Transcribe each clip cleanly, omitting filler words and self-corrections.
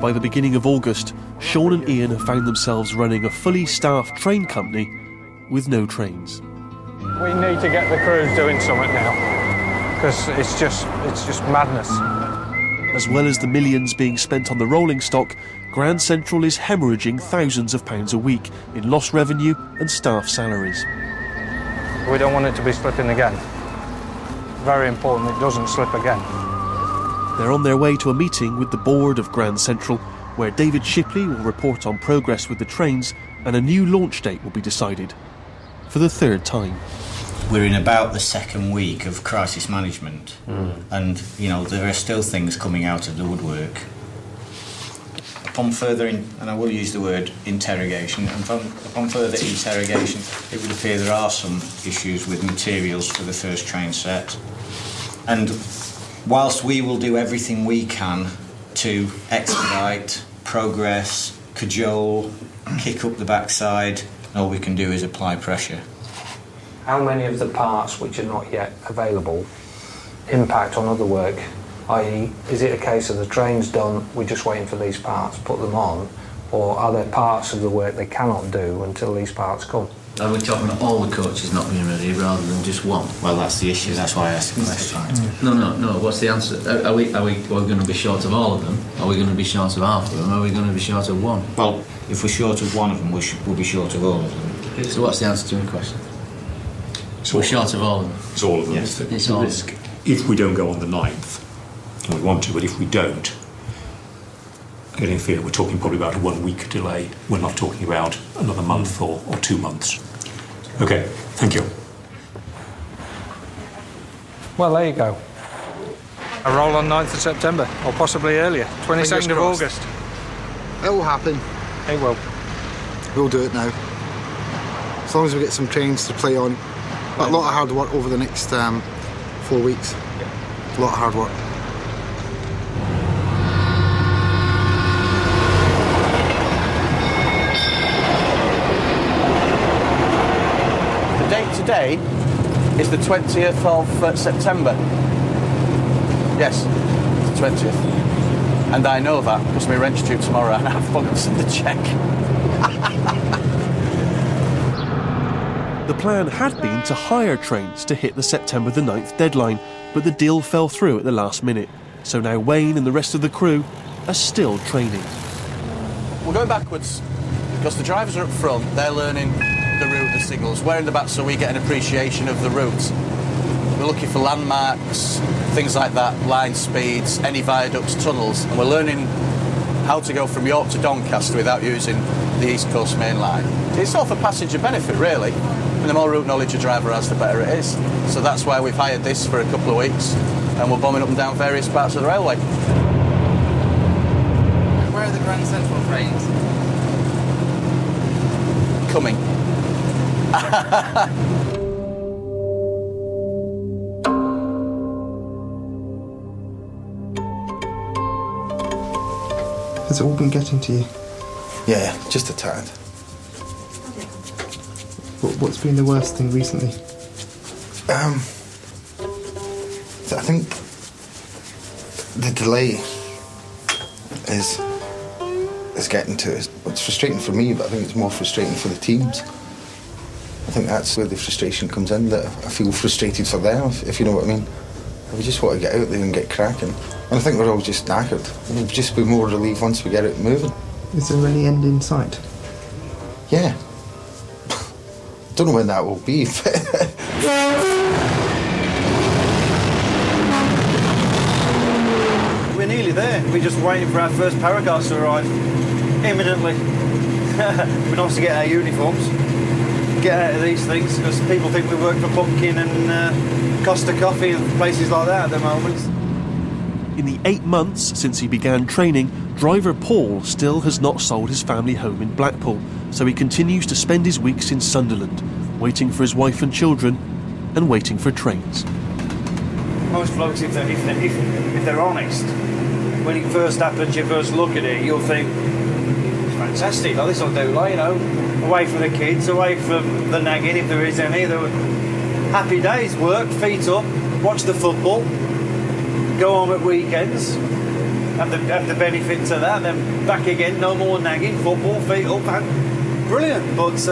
by the beginning of August, Sean and Ian have found themselves running a fully staffed train company with no trains. We need to get the crews doing something now, because it's just madness. As well as the millions being spent on the rolling stock, Grand Central is hemorrhaging thousands of pounds a week in lost revenue and staff salaries. We don't want it to be slipping again. Very important it doesn't slip again. They're on their way to a meeting with the board of Grand Central, where David Shipley will report on progress with the trains and a new launch date will be decided. For the third time. We're in about the second week of crisis management, and there are still things coming out of the woodwork. Upon further, and I will use the word interrogation, and upon further interrogation, it would appear there are some issues with materials for the first train set. And whilst we will do everything we can to expedite, progress, cajole, kick up the backside, all we can do is apply pressure. How many of the parts which are not yet available impact on other work? I.e., is it a case of the train's done, we're just waiting for these parts, put them on, or are there parts of the work they cannot do until these parts come? Are we talking about all the coaches not being ready rather than just one? Well, that's the issue, that's why I asked the question. No, what's the answer? Are we going to be short of all of them? Are we going to be short of half of them? Are we going to be short of one? Well, if we're short of one of them, we'll be short of all of them. So what's the answer to your question? We're short of all of them. It's all of them. Yes, It's the risk. If we don't go on the 9th, and we want to, but if we don't, I'm getting a feeling we're talking probably about a 1 week delay. We're not talking about another month or 2 months. Okay, thank you. Well, there you go. A roll on 9th of September, or possibly earlier, 22nd of August. It will happen. It will. We'll do it now. As long as we get some trains to play on. But a lot of hard work over the next 4 weeks. A lot of hard work. The date today is the 20th of September. Yes, it's the 20th. And I know that because my rent's due tomorrow and I've forgotten to send the cheque. The plan had been to hire trains to hit the September the 9th deadline, but the deal fell through at the last minute. So now Wayne and the rest of the crew are still training. We're going backwards because the drivers are up front, they're learning the route, the signals. We're in the back so we get an appreciation of the route. We're looking for landmarks, things like that, line speeds, any viaducts, tunnels, and we're learning how to go from York to Doncaster without using the East Coast main line. It's all for passenger benefit, really. And the more route knowledge a driver has, the better it is. So that's why we've hired this for a couple of weeks, and we're bombing up and down various parts of the railway. Where are the Grand Central trains? Coming. Has it all been getting to you? Yeah, just a tad. What's been the worst thing recently? I think the delay is getting to us. It's frustrating for me, but I think it's more frustrating for the teams. I think that's where the frustration comes in, that I feel frustrated for them, if you know what I mean. We just want to get out there and get cracking. And I think we're all just knackered. We'll just be more relieved once we get it moving. Is there any end in sight? Yeah. Don't know when that will be. We're nearly there. We're just waiting for our first paragraphs to arrive. Imminently. We're nice to get our uniforms. Get out of these things, because people think we work for Pumpkin and Costa Coffee and places like that at the moment. In the 8 months since he began training, driver Paul still has not sold his family home in Blackpool, so he continues to spend his weeks in Sunderland, waiting for his wife and children and waiting for trains. Most blokes, if they're honest, when it first happens, you first look at it, you'll think, it's fantastic, like this will do, like, you know, away from the kids, away from the nagging, if there is any. Happy days, work, feet up, watch the football, go home at weekends. have the benefits of that. Then back again, no more nagging, football, feet up, and brilliant. But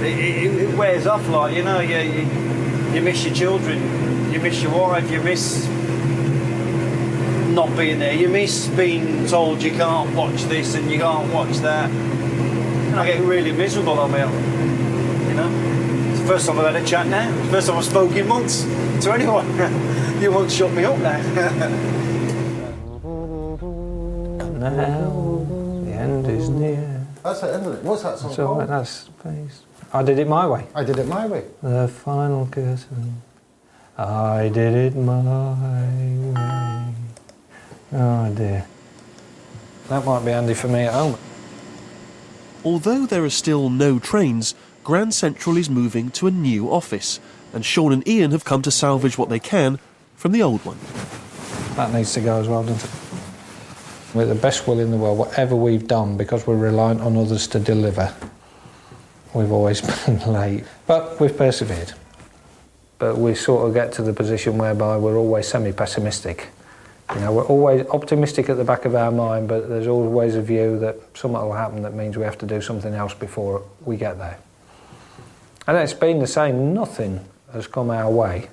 it wears off, like, you know. You miss your children, you miss your wife, you miss not being there, you miss being told you can't watch this and you can't watch that. And I get really miserable on my own, you know. It's the first time I've had a chat now. It's the first time I've spoken in months to anyone. You won't shut me up now. Now the end is near. That's it, isn't it? What's that song So called? that's please. I did it my way. I Did It My Way. The final curtain. I did it my way. Oh dear. That might be handy for me at home. Although there are still no trains, Grand Central is moving to a new office, and Sean and Ian have come to salvage what they can from the old one. That needs to go as well, doesn't it? With the best will in the world, whatever we've done, because we're reliant on others to deliver, we've always been late. But we've persevered. But we sort of get to the position whereby we're always semi-pessimistic. You know, we're always optimistic at the back of our mind, but there's always a view that something will happen that means we have to do something else before we get there. And it's been the same. Nothing has come our way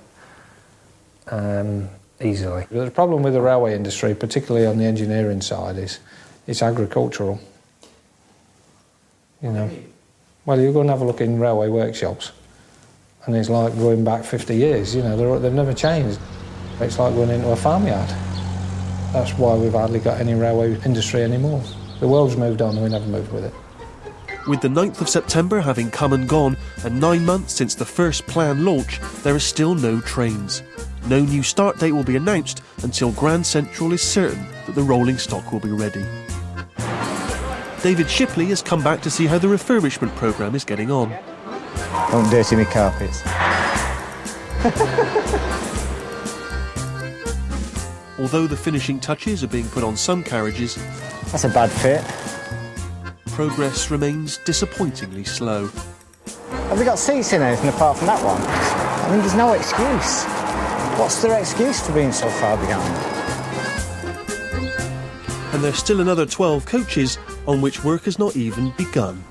easily. The problem with the railway industry, particularly on the engineering side, is it's agricultural. You know, well, you go and have a look in railway workshops, and it's like going back 50 years. You know, they've never changed. It's like going into a farmyard. That's why we've hardly got any railway industry anymore. The world's moved on and we never moved with it. With the 9th of September having come and gone, and 9 months since the first planned launch, there are still no trains. No new start date will be announced until Grand Central is certain that the rolling stock will be ready. David Shipley has come back to see how the refurbishment programme is getting on. Don't dirty me carpets. Although the finishing touches are being put on some carriages, That's a bad fit. progress remains disappointingly slow. Have we got seats in anything apart from that one? I mean, there's no excuse. What's their excuse for being so far behind? And there's still another 12 coaches on which work has not even begun.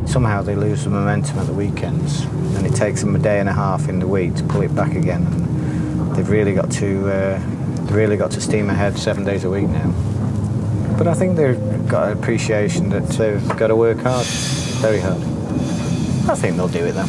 Somehow they lose the momentum at the weekends, and it takes them a day and a half in the week to pull it back again. And they've really got to steam ahead 7 days a week now. But I think they've got an appreciation that they've got to work hard, very hard. I think they'll do it though.